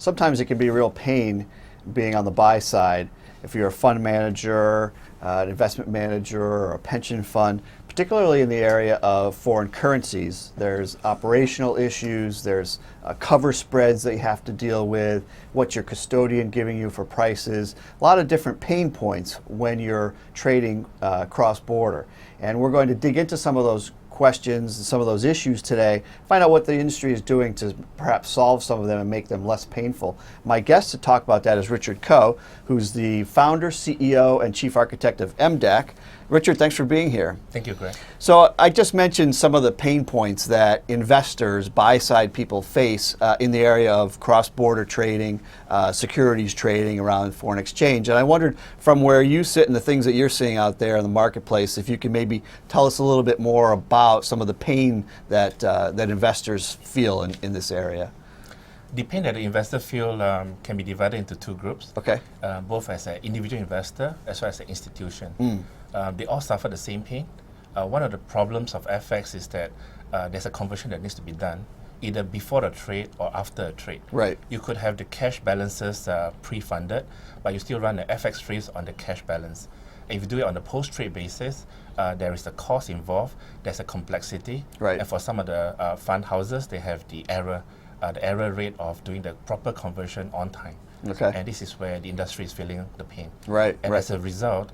sometimes it can be a real pain being on the buy side. If you're a fund manager, an investment manager, or a pension fund, particularly in the area of foreign currencies, there's operational issues, there's cover spreads that you have to deal with, what's your custodian giving you for prices, a lot of different pain points when you're trading cross-border. And we're going to dig into some of those questions and some of those issues today, find out what the industry is doing to perhaps solve some of them and make them less painful. My guest to talk about that is Richard Ko, who's the founder, CEO, and chief architect of M-DAQ. Richard, thanks for being here. Thank you, Greg. So I just mentioned some of the pain points that investors, buy-side people face in the area of cross-border trading, securities trading around foreign exchange. And I wondered, from where you sit and the things that you're seeing out there in the marketplace, if you could maybe tell us a little bit more about some of the pain that that investors feel in this area. The pain that the investor feel can be divided into two groups. Okay. Both as an individual investor as well as an institution. They all suffer the same pain. One of the problems of FX is that there's a conversion that needs to be done either before a trade or after a trade. Right. You could have the cash balances pre-funded, but you still run the FX trades on the cash balance. And if you do it on a post-trade basis, there is a cost involved, there's a complexity. Right. And for some of the fund houses, they have the error rate of doing the proper conversion on time. Okay. And this is where the industry is feeling the pain. Right. And right. as a result,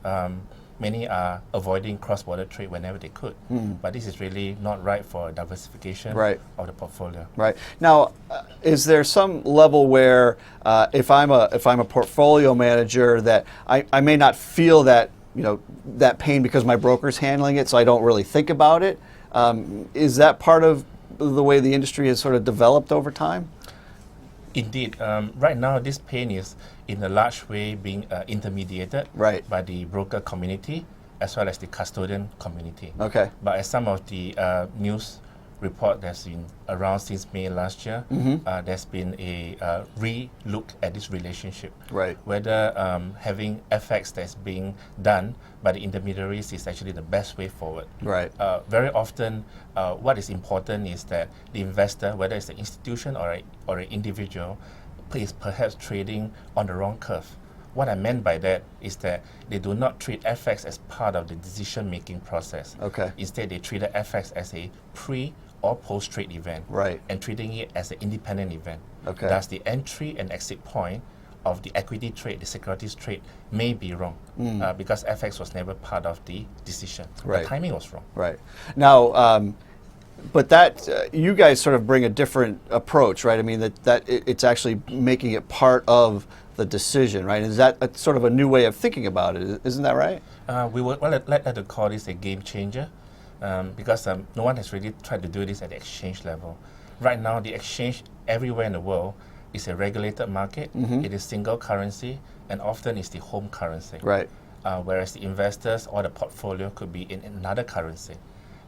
many are avoiding cross-border trade whenever they could. But this is really not right for diversification of the portfolio. Right. Now, is there some level where if I'm a portfolio manager that I may not feel that that pain because my broker's handling it, so I don't really think about it? Is that part of the way the industry has sort of developed over time? Indeed. Right now, this pain is in a large way being intermediated by the broker community as well as the custodian community. Okay. But as some of the news report that's been around since May last year, there's been a re-look at this relationship. Right. Whether having FX that's being done by the intermediaries is actually the best way forward. Right. Very often, what is important is that the investor, whether it's an institution or an individual, is perhaps trading on the wrong curve. What I meant by that is that they do not treat FX as part of the decision-making process. Okay. Instead, they treat FX as a pre- or post-trade event. Right. And treating it as an independent event. Okay. Thus, the entry and exit point of the equity trade, the securities trade, may be wrong because FX was never part of the decision. Right. The timing was wrong. Right. Now, but that you guys sort of bring a different approach, right? I mean, that it's actually making it part of the decision, right? Is that a sort of a new way of thinking about it? Isn't that right? We would like to call this a game changer because no one has really tried to do this at the exchange level. Right now, the exchange everywhere in the world is a regulated market. It is single currency, and often it's the home currency. Right. Whereas the investors or the portfolio could be in another currency.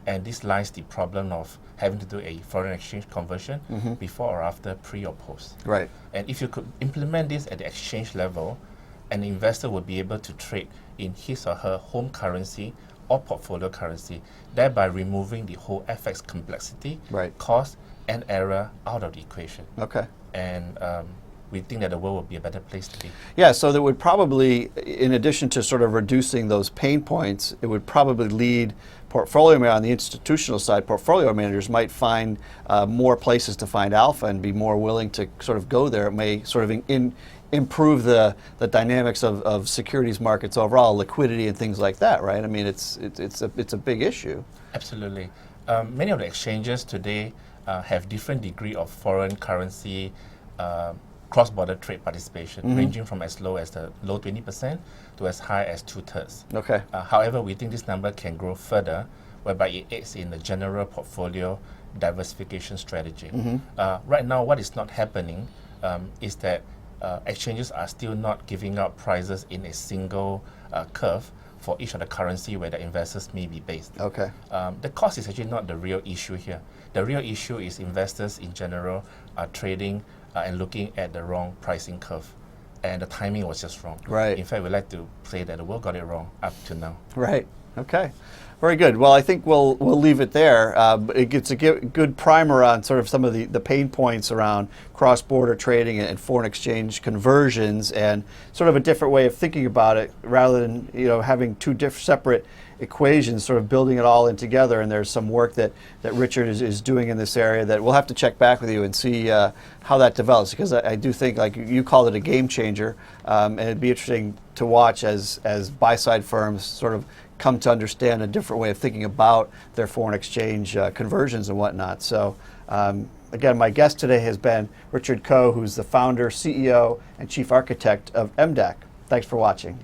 And this lies the problem of having to do a foreign exchange conversion before or after, pre or post. Right. And if you could implement this at the exchange level, an investor would be able to trade in his or her home currency or portfolio currency, thereby removing the whole FX complexity, cost, and error out of the equation. Okay. And we think that the world would be a better place to be. Yeah, so that would probably, in addition to sort of reducing those pain points, it would probably lead portfolio managers on the institutional side, portfolio managers might find more places to find alpha and be more willing to sort of go there. It may sort of improve the dynamics of securities markets overall, liquidity and things like that, right? I mean, it's a big issue. Absolutely. Many of the exchanges today have different degree of foreign currency cross-border trade participation, ranging from as low as the low 20% to as high as 2/3. Okay. However, we think this number can grow further, whereby it aids in the general portfolio diversification strategy. Right now, what is not happening is that exchanges are still not giving out prices in a single curve for each of the currency where the investors may be based. Okay. The cost is actually not the real issue here. The real issue is investors in general are trading and looking at the wrong pricing curve. And the timing was just wrong. Right. In fact, we like to say that the world got it wrong up to now. Right. Okay. Very good. Well, I think we'll leave it there. But it gets a good primer on sort of some of the pain points around cross-border trading and foreign exchange conversions, and sort of a different way of thinking about it, rather than having two separate equations, sort of building it all in together. And there's some work that Richard is doing in this area that we'll have to check back with you and see how that develops, because I do think, like you called it, a game changer, and it'd be interesting to watch as buy-side firms sort of come to understand a different way of thinking about their foreign exchange conversions and whatnot. So again, my guest today has been Richard Ko, who's the founder, CEO, and chief architect of M-DAQ. Thanks for watching.